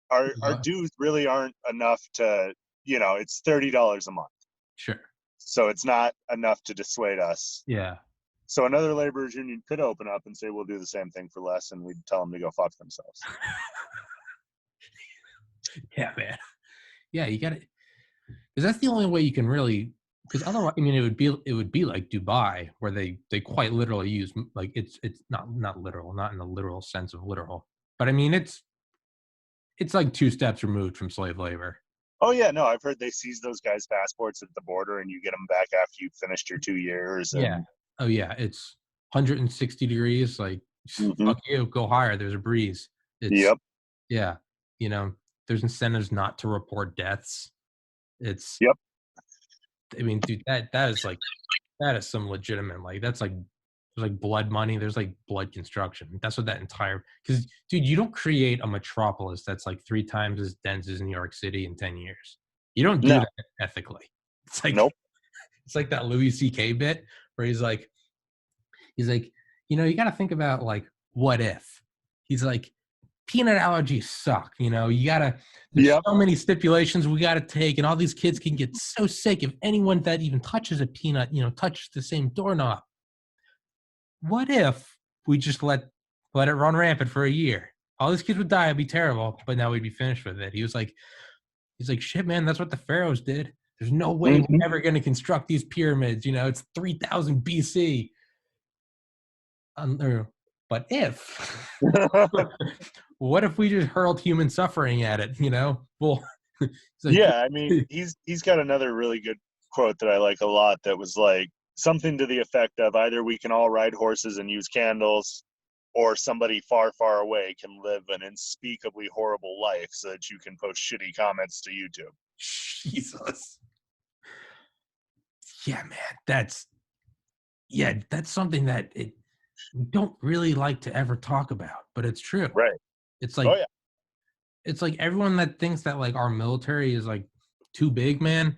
our Uh, dues really aren't enough to, it's $30 a month. Sure. So it's not enough to dissuade us. Yeah. So another laborers union could open up and say, we'll do the same thing for less, and we'd tell them to go fuck themselves. Yeah, man. Yeah, you got to, because that's the only way you can really. Because otherwise, I mean, it would be like Dubai, where they quite literally use like it's not literal, not in the literal sense of literal, but I mean it's like two steps removed from slave labor. Oh yeah, no, I've heard they seize those guys' passports at the border, and you get them back after you've finished your 2 years. And Yeah. Oh yeah, it's 160 degrees. Like Mhm. fuck you, go higher. There's a breeze. It's Yep, yeah. You know, there's incentives not to report deaths. It's yep, I mean, dude, that is like that is some legitimate like that's like there's like blood money. There's like blood construction. That's what that entire because dude, you don't create a metropolis that's like 3 times as dense as New York City in 10 years. You don't do no, that ethically. It's like nope, it's like that Louis C.K. bit where he's like, you got to think about like what if. He's like, peanut allergies suck. There's yep, so many stipulations we got to take, and all these kids can get so sick if anyone that even touches a peanut, touches the same doorknob. What if we just let it run rampant for a year? All these kids would die. It'd be terrible, but now we'd be finished with it. He's like, shit, man, that's what the pharaohs did. There's no way mhm. we're ever going to construct these pyramids. It's 3000 BC. But if, what if we just hurled human suffering at it? Well, it's like, Yeah, I mean, he's got another really good quote that I like a lot that was like something to the effect of either we can all ride horses and use candles, or somebody far, far away can live an unspeakably horrible life so that you can post shitty comments to YouTube. Jesus. Yeah, man, that's something that we don't really like to ever talk about, but it's true. Right. It's Oh like yeah. it's like everyone that thinks that like our military is like too big, man,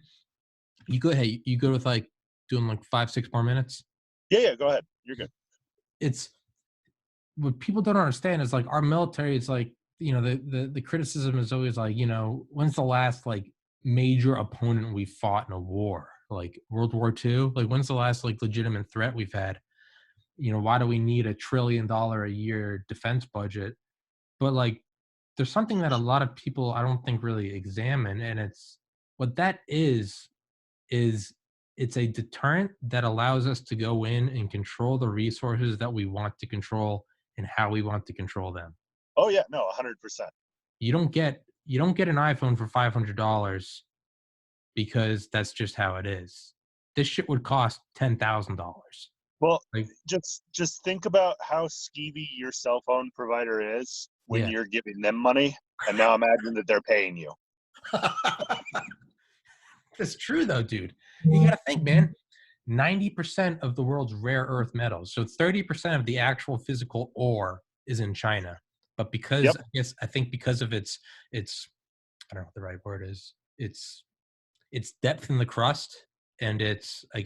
you go. Hey, you go with like doing like 5-6 more minutes. Yeah, go ahead. You're good. It's what people don't understand is like our military is like, the criticism is always like, when's the last like major opponent we fought in a war, like World War II? Like when's the last like legitimate threat we've had? Why do we need $1 trillion a year defense budget? But like there's something that a lot of people I don't think really examine, and it's what that is it's a deterrent that allows us to go in and control the resources that we want to control and how we want to control them. Oh yeah, no, 100%. You don't get an iPhone for $500 because that's just how it is. This shit would cost $10,000. Well, Like, just think about how skeevy your cell phone provider is when yeah. you're giving them money, and now imagine that they're paying you. That's true though, dude. You gotta think, man. 90% of the world's rare earth metals, so 30% of the actual physical ore is in China. But because Yep. I think because of its I don't know what the right word is. It's depth in the crust, and it's I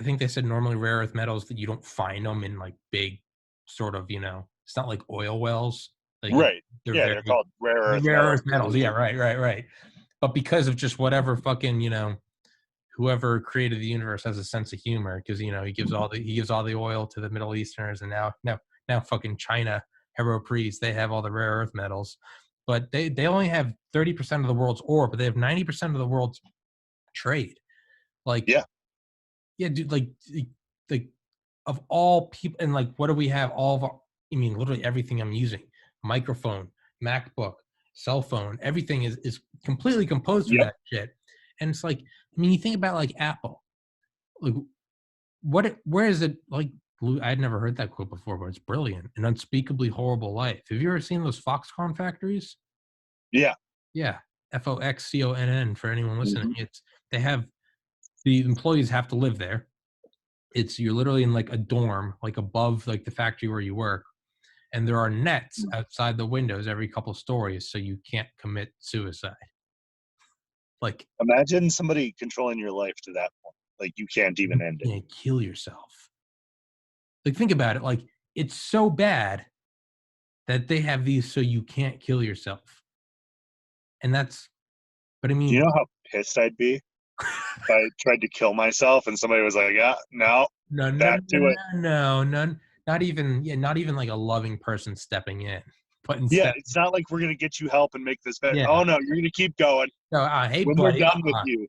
think they said normally rare earth metals that you don't find them in like big sort of, it's not like oil wells. Like Right. they're Yeah, very they're called rare earth rare metals. earth metals. Yeah, right. But because of just whatever fucking, whoever created the universe has a sense of humor, because he gives all the oil to the Middle Easterners, and now fucking China, Hero Priest, they have all the rare earth metals. But they only have 30% of the world's ore, but they have 90% of the world's trade. Like, Yeah. yeah, dude, like of all people, and like what do we have? All of our, I mean, literally everything I'm using, microphone, MacBook, cell phone, everything is completely composed for Yep. that shit. And it's like, I mean, you think about like Apple, like where is it? Like, I'd never heard that quote before, but it's brilliant. An unspeakably horrible life. Have you ever seen those Foxconn factories? Yeah. Yeah, Foxconn for anyone listening. Mhm. It's they have the employees have to live there. You're literally in like a dorm, like above like the factory where you work, and there are nets outside the windows every couple stories, so you can't commit suicide. Like, Imagine somebody controlling your life to that point. Like you can't you even end it. can't kill yourself. Like, think about it. Like, it's so bad that they have these so you can't kill yourself. And that's, but I Do you mean, know how pissed I'd be if I tried to kill myself and somebody was like, "Yeah, no, no, back to it." none, not even, not even like a loving person stepping in, but Yeah, instead, it's not like we're gonna get you help and make this better. yeah, Oh no, you're gonna keep going no, hey, when we're buddy, done with you.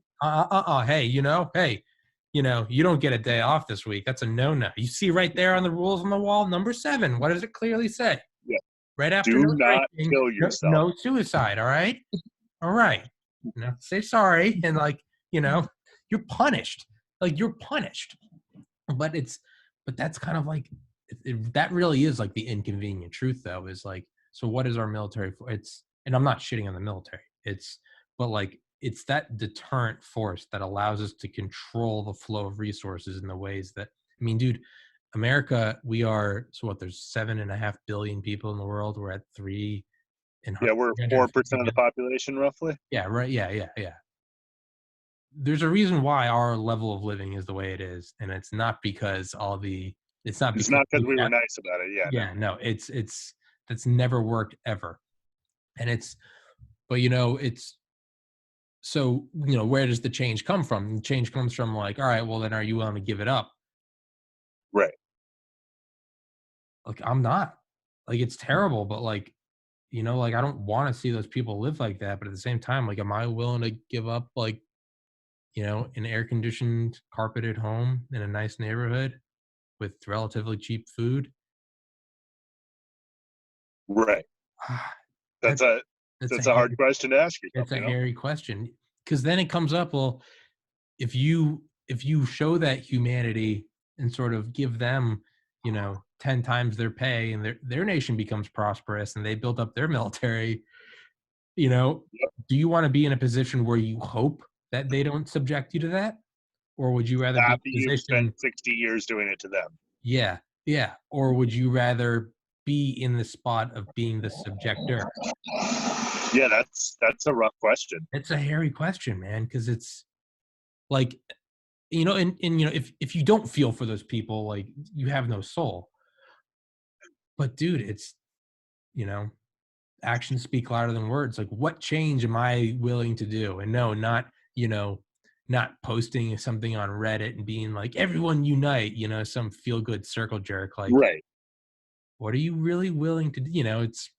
hey, you don't get a day off this week. That's a no. You see right there on the rules on the wall, number 7. What does it clearly say? Yeah. Right after Do no not drinking, kill yourself. no suicide. All right. Say sorry, and like, you're punished. Like, you're punished. But but that's kind of like that really is like the inconvenient truth, though. Is like, so what is our military for? And I'm not shitting on the military. But like it's that deterrent force that allows us to control the flow of resources in the ways that, I mean, dude, America, we are, so what, there's 7.5 billion people in the world. We're at 3 and Yeah, we're 4% of the population, roughly. yeah, right. Yeah. There's a reason why our level of living is the way it is, and it's not because it's not It's because not because we were nice about it. Yeah, no. yeah, no, it's that's never worked ever. And but it's so, where does the change come from? The change comes from like, all right, well then are you willing to give it up? Right. Like, I'm not. Like, it's terrible, but like, like I don't want to see those people live like that, but at the same time, like, am I willing to give up like, an air conditioned, carpeted home in a nice neighborhood with relatively cheap food? Right. That That's a that's a that's a hard hairy question to ask yourself, it's a hairy question, because then it comes up, well, if you show that humanity and sort of give them, 10 times their pay, and their nation becomes prosperous and they build up their military, Yep. do you want to be in a position where you hope that they don't subject you to that? Or would you rather be in After a you've spent position, 60 years doing it to them. yeah, or would you rather be in the spot of being the subjector? Yeah, that's a rough question. It's a hairy question, man, because it's like, and if you don't feel for those people, like, you have no soul. But dude, it's, you know, actions speak louder than words. Like, what change am I willing to do? And no, not, not posting something on Reddit and being like, everyone unite, some feel good circle jerk. Like, Right. what are you really willing to do? It's,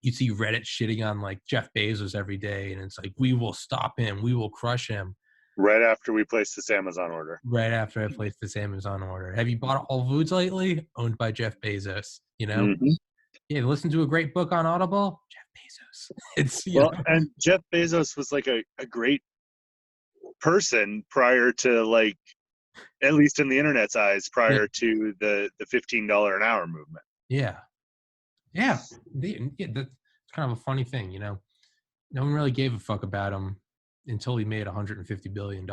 you see Reddit shitting on like Jeff Bezos every day, and it's like, we will stop him, we will crush him. Right after we place this Amazon order. Right after I placed this Amazon order. Have you bought Whole Foods lately? Owned by Jeff Bezos, Mm-hmm. Yeah, listen to a great book on Audible? Jeff Bezos. It's, and Jeff Bezos was like a great person prior to, like, at least in the internet's eyes, prior to the $15 an hour movement. Yeah. That's kind of a funny thing, no one really gave a fuck about him until he made $150 billion.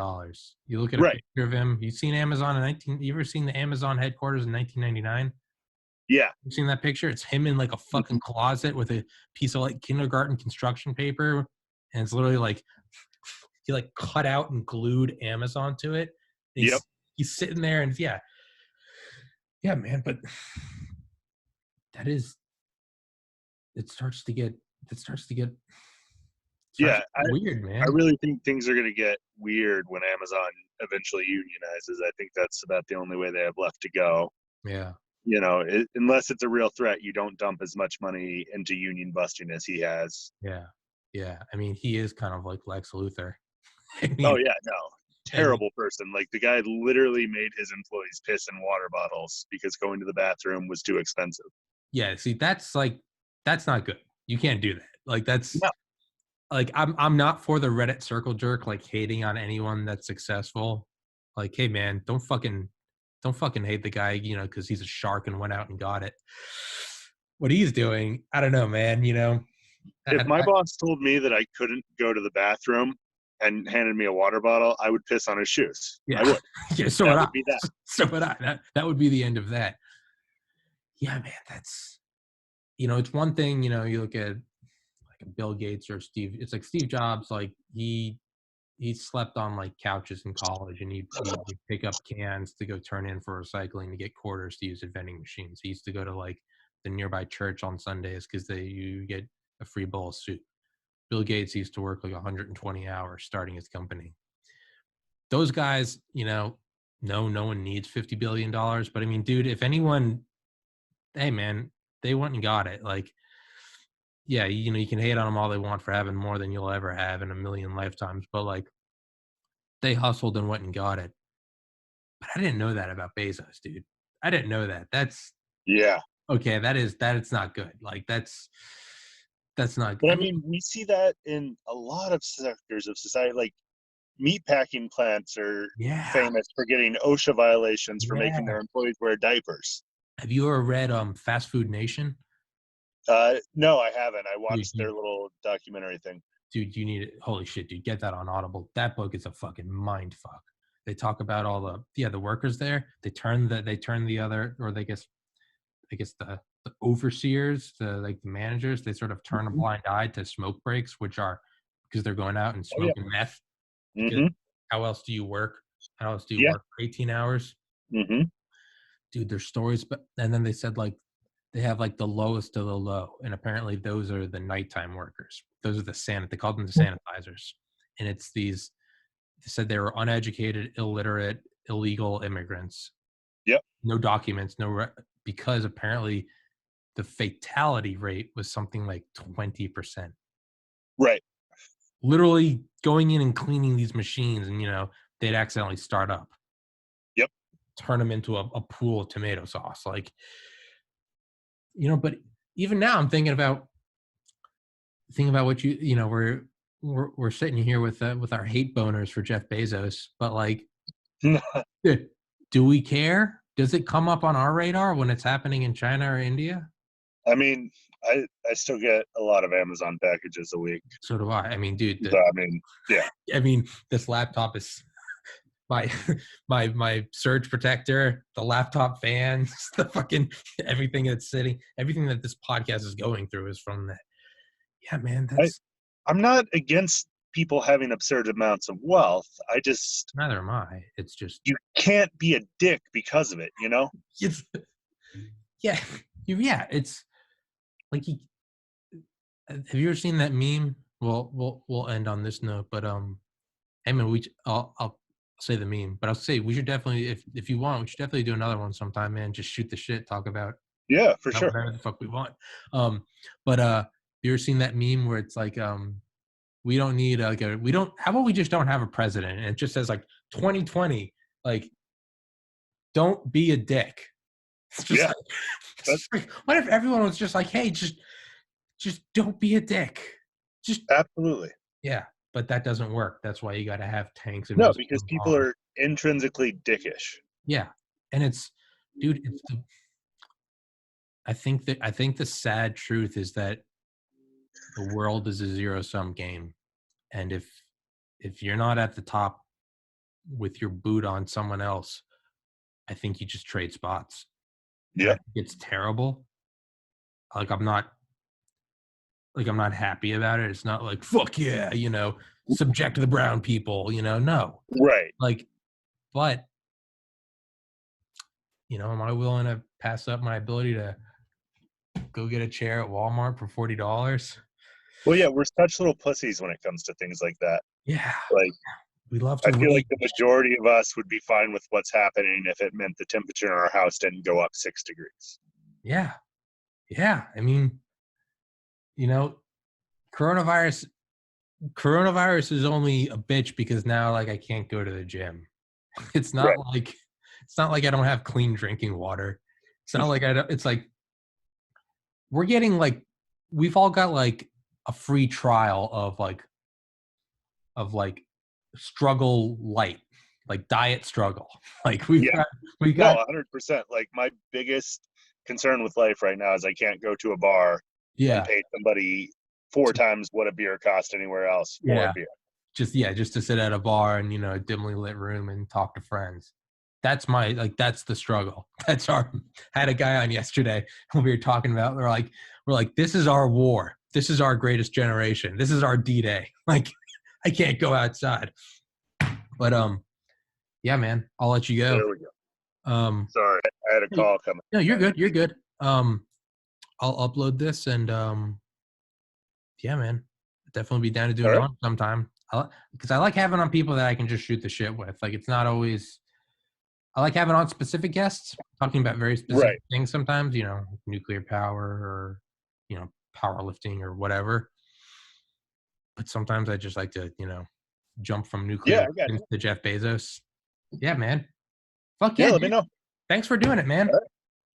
You look at a picture of him. You seen Amazon you ever seen the Amazon headquarters in 1999? Yeah. You seen that picture? It's him in like a fucking closet with a piece of like kindergarten construction paper. And it's literally like, he like cut out and glued Amazon to it. He's sitting there, and yeah, man. But it starts to get weird, man. I really think things are going to get weird when Amazon eventually unionizes. I think that's about the only way they have left to go. Yeah. Unless it's a real threat, you don't dump as much money into union busting as he has. Yeah. Yeah. I mean, he is kind of like Lex Luthor. Terrible person. Like, the guy literally made his employees piss in water bottles because going to the bathroom was too expensive. Yeah. See, that's not good. You can't do that. Like, that's like, I'm not for the Reddit circle jerk, like hating on anyone that's successful. Like, hey man, don't fucking hate the guy, because he's a shark and went out and got it. What he's doing, I don't know, man. If my boss told me that I couldn't go to the bathroom and handed me a water bottle, I would piss on his shoes. Yeah. I would. Yeah, so would I. So would I. That would be the end of that. Yeah, man, that's, it's one thing, you look at like Bill Gates or it's like Steve Jobs, like he slept on like couches in college, and he'd pick up cans to go turn in for recycling to get quarters to use at vending machines. He used to go to like the nearby church on Sundays because you get a free bowl of soup. Bill Gates used to work like 120 hours starting his company. Those guys, no one needs $50 billion. But I mean, dude, if anyone, hey man, they went and got it. Like, yeah, you can hate on them all they want for having more than you'll ever have in a million lifetimes. But like, they hustled and went and got it. But I didn't know that about Bezos, dude. I didn't know that. That's okay. It's not good. Like, that's not good. But I mean, we see that in a lot of sectors of society. Like, meatpacking plants are famous for getting OSHA violations for making their employees wear diapers. Have you ever read Fast Food Nation? No, I haven't. I watched their little documentary thing. Dude, you need it. Holy shit, dude. Get that on Audible. That book is a fucking mind fuck. They talk about all the workers there. They turn the other, or I guess the overseers, the managers, they sort of turn a blind eye to smoke breaks, which are because they're going out and smoking meth. How else do you work? How else do you work for 18 hours? Dude, there's stories, and then they said like they have like the lowest of the low, and apparently those are the nighttime workers. Those are they called them the sanitizers, and it's these. They said they were uneducated, illiterate, illegal immigrants. No documents, because apparently the fatality rate was something like 20%. Right. Literally going in and cleaning these machines, and they'd accidentally start up. Turn them into a pool of tomato sauce, like, but even now I'm thinking about what we're sitting here with our hate boners for Jeff Bezos, but like, do we care? Does it come up on our radar when it's happening in China or India? I mean, I still get a lot of Amazon packages a week. So do I. I mean, dude. I mean, this laptop is my surge protector, the laptop fans, the fucking everything that this podcast is going through is from that. Yeah, man, that's I'm not against people having absurd amounts of wealth. I just, neither am I. It's just you can't be a dick because of it, you know? it's yeah, yeah, it's like have you ever seen that meme? Well, we'll end on this note, but hey man, I'll say the meme, but I'll say we should definitely, if you want, we should definitely do another one sometime, man. Just shoot the shit, talk about Yeah, for sure. whatever the fuck we want. But you ever seen that meme where it's like we don't need we don't, how about we just don't have a president and it just says like 2020, like don't be a dick. It's just Yeah, like, it's just like, what if everyone was just like, hey, just don't be a dick. Just absolutely. yeah, but that doesn't work. That's why you got to have tanks and No, missiles because and people bombs. are intrinsically dickish. Yeah, and it's, dude, it's I think the sad truth is that the world is a zero sum game, and if you're not at the top with your boot on someone else, I think you just trade spots. And I Yeah, think it's terrible. Like I'm not happy about it. It's not like fuck yeah, subject the brown people, no. right. Like, but am I willing to pass up my ability to go get a chair at Walmart for $40? Well, yeah, we're such little pussies when it comes to things like that. Yeah, Like, we love I to feel like rage. the majority of us would be fine with what's happening if it meant the temperature in our house didn't go up 6 degrees. Yeah, yeah. I mean, you know, coronavirus coronavirus is only a bitch because now like I can't go to the gym. It's not Right. like it's not like I don't have clean drinking water. It's not like I don't, it's like we're getting like we've all got like a free trial of like struggle light, like diet struggle. Like we've Yeah. got we No, got 100%. Like, my biggest concern with life right now is I can't go to a bar and yeah. pay somebody 4 times what a beer cost anywer else for a Yeah. beer. Just to sit at a bar and a dimly lit room and talk to friends. That's the struggle. That's our had a guy on yesterday when we were talking about we're like this is our war. This is our greatest generation. This is our D-Day. Like I can't go outside. But yeah, man, I'll let you go. There we go. Um Sorry, I had a call coming. no, you're good. You're good. I'll upload this and yeah, man, definitely be down to do All right. another sometime. Because I like having on people that I can just shoot the shit with. Like it's not always. I like having on specific guests talking about very specific Right. things. Sometimes, nuclear power or powerlifting or whatever. But sometimes I just like to jump from Yeah, nuclear I got you. to Jeff Bezos. Yeah, man. Fuck Yeah, yeah, let me dude. know. Thanks for doing it, man. All right.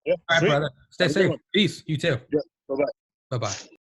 Yeah, All right, sweet. brother. Stay Have a good safe. one. Peace. You too. Yeah, bye-bye. Bye bye.